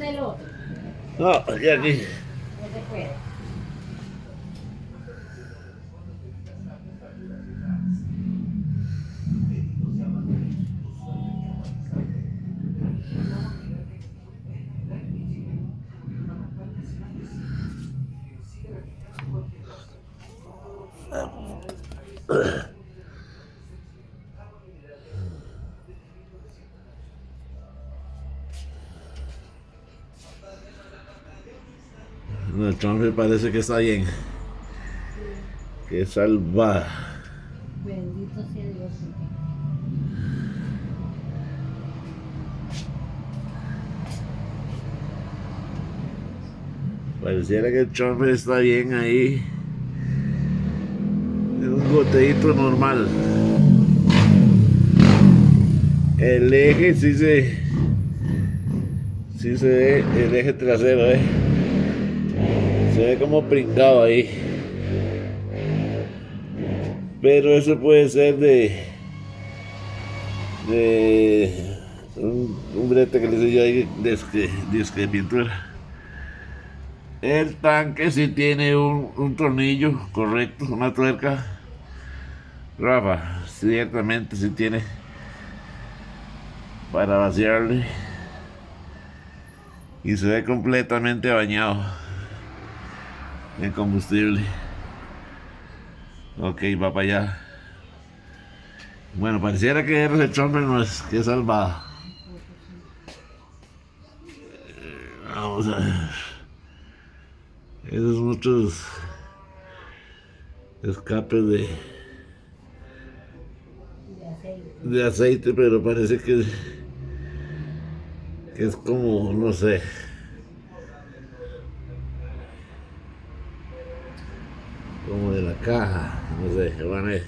¿Dónde el otro? No, ya aquí. No se puede. No, el Trump me parece que está bien. Que salva. Bendito sea Dios. Pareciera que el Trump está bien ahí. Es un goteíto normal. El eje sí se ve, el eje trasero, se ve como pringado ahí. Pero eso puede ser de un brete que le hice yo ahí de pintura. El tanque sí tiene un tornillo correcto, una tuerca. Rafa, ciertamente sí tiene para vaciarle. Y se ve completamente bañado en combustible. Ok, va para allá. Bueno, pareciera que ese chomper no es que es salvada. Vamos a ver. Esos muchos escapes De aceite. de aceite, pero parece que es como, no sé, como de la caja, no sé, van a ver.